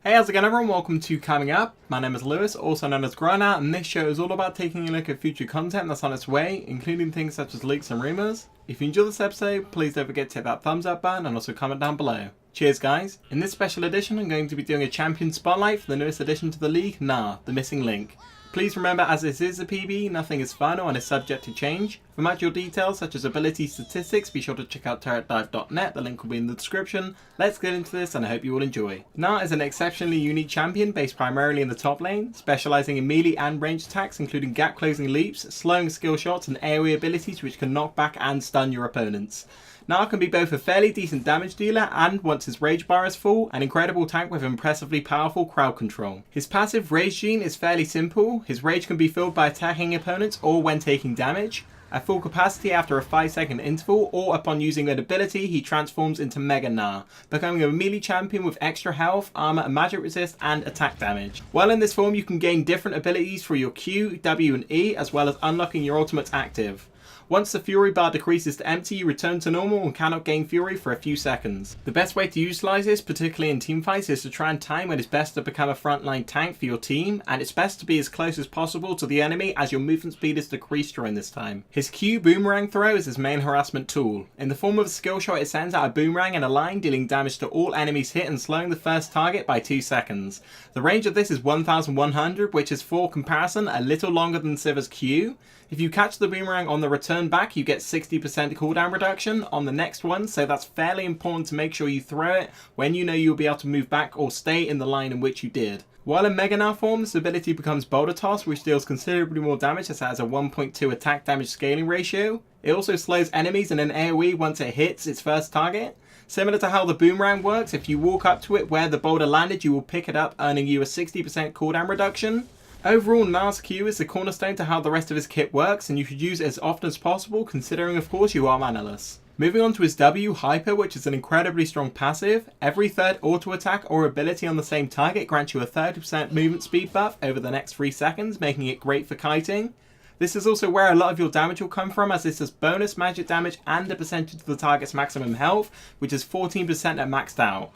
Hey, how's it going everyone? Welcome to Coming Up. My name is Lewis, also known as Gnar, and this show is all about taking a look at future content that's on its way, including things such as leaks and rumours. If you enjoy this episode, please don't forget to hit that thumbs up button and also comment down below. Cheers guys! In this special edition I'm going to be doing a champion spotlight for the newest addition to the league, Gnar, the missing link. Please remember, as this is a PB, nothing is final and is subject to change. For much more details such as ability statistics, be sure to check out turretdive.net, the link will be in the description. Let's get into this and I hope you all enjoy. Gnar is an exceptionally unique champion based primarily in the top lane, specialising in melee and ranged attacks including gap closing leaps, slowing skill shots and AoE abilities which can knock back and stun your opponents. Gnar can be both a fairly decent damage dealer and, once his rage bar is full, an incredible tank with impressively powerful crowd control. His passive rage gene is fairly simple. His rage can be filled by attacking opponents or when taking damage. At full capacity after a 5-second interval or upon using an ability, he transforms into Mega Gnar, becoming a melee champion with extra health, armor and magic resist and attack damage. While in this form you can gain different abilities for your Q, W and E, as well as unlocking your ultimates active. Once the Fury bar decreases to empty, you return to normal and cannot gain Fury for a few seconds. The best way to utilise this, particularly in teamfights, is to try and time when it's best to become a frontline tank for your team, and it's best to be as close as possible to the enemy as your movement speed is decreased during this time. His Q boomerang throw is his main harassment tool. In the form of a skill shot, it sends out a boomerang in a line, dealing damage to all enemies hit and slowing the first target by 2 seconds. The range of this is 1100, which is, for comparison, a little longer than Sivir's Q. If you catch the boomerang on the return back, you get 60% cooldown reduction on the next one, so that's fairly important to make sure you throw it when you know you'll be able to move back or stay in the line in which you did. While in Mega Gnar form, this ability becomes Boulder Toss, which deals considerably more damage as it has a 1.2 attack damage scaling ratio. It also slows enemies in an AoE once it hits its first target. Similar to how the boomerang works, if you walk up to it where the boulder landed, you will pick it up, earning you a 60% cooldown reduction. Overall, Gnar's Q is the cornerstone to how the rest of his kit works, and you should use it as often as possible, considering of course you are manaless. Moving on to his W, Hyper, which is an incredibly strong passive. Every third auto attack or ability on the same target grants you a 30% movement speed buff over the next 3 seconds, making it great for kiting. This is also where a lot of your damage will come from, as this has bonus magic damage and a percentage of the target's maximum health, which is 14% at maxed out.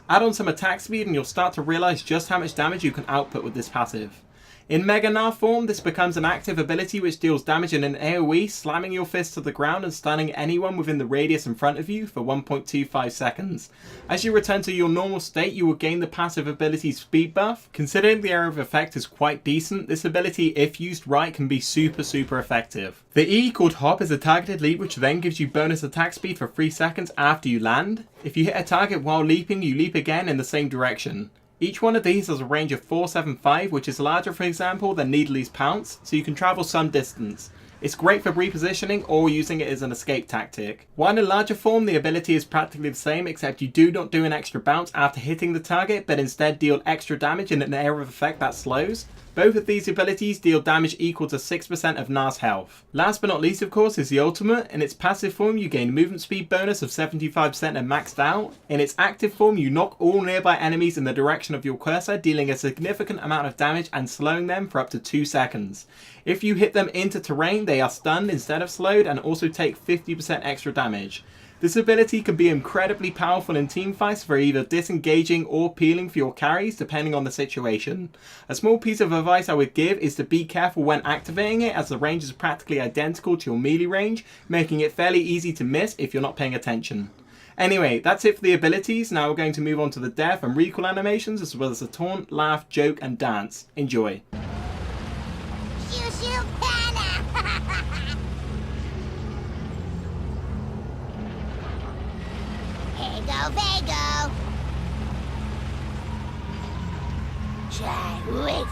Add on some attack speed and you'll start to realise just how much damage you can output with this passive. In Mega Gnar form, this becomes an active ability which deals damage in an AoE, slamming your fist to the ground and stunning anyone within the radius in front of you for 1.25 seconds. As you return to your normal state, you will gain the passive ability's speed buff. Considering the area of effect is quite decent, this ability, if used right, can be super effective. The E, called Hop, is a targeted leap which then gives you bonus attack speed for 3 seconds after you land. If you hit a target while leaping, you leap again in the same direction. Each one of these has a range of 475, which is larger, for example, than Needley's Pounce, so you can travel some distance. It's great for repositioning or using it as an escape tactic. While in larger form, the ability is practically the same, except you do not do an extra bounce after hitting the target, but instead deal extra damage in an area of effect that slows. Both of these abilities deal damage equal to 6% of Gnar's health. Last but not least, of course, is the ultimate. In its passive form, you gain movement speed bonus of 75% and maxed out. In its active form, you knock all nearby enemies in the direction of your cursor, dealing a significant amount of damage and slowing them for up to 2 seconds. If you hit them into terrain, they are stunned instead of slowed and also take 50% extra damage. This ability can be incredibly powerful in teamfights for either disengaging or peeling for your carries, depending on the situation. A small piece of advice I would give is to be careful when activating it, as the range is practically identical to your melee range, making it fairly easy to miss if you're not paying attention. Anyway, that's it for the abilities. Now we're going to move on to the death and recoil animations, as well as the taunt, laugh, joke and dance. Enjoy. Shoo shoo panda! Vago! Terrific!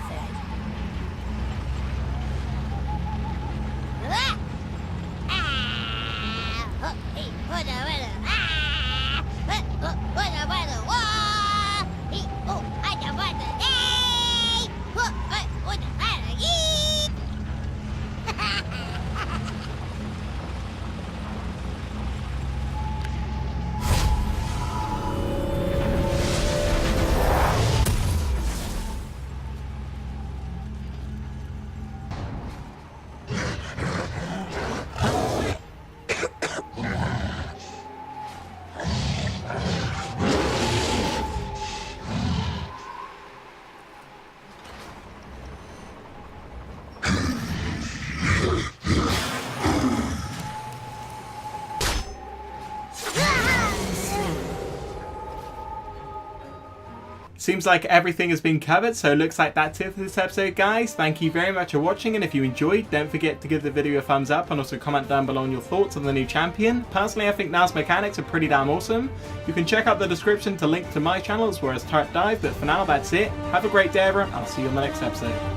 Seems like everything has been covered, so it looks like that's it for this episode, guys. Thank you very much for watching, and if you enjoyed, don't forget to give the video a thumbs up and also comment down below on your thoughts on the new champion. Personally, I think Gnar's mechanics are pretty damn awesome. You can check out the description to link to my channel as well as Turret Dive, but for now, that's it. Have a great day, everyone. I'll see you on the next episode.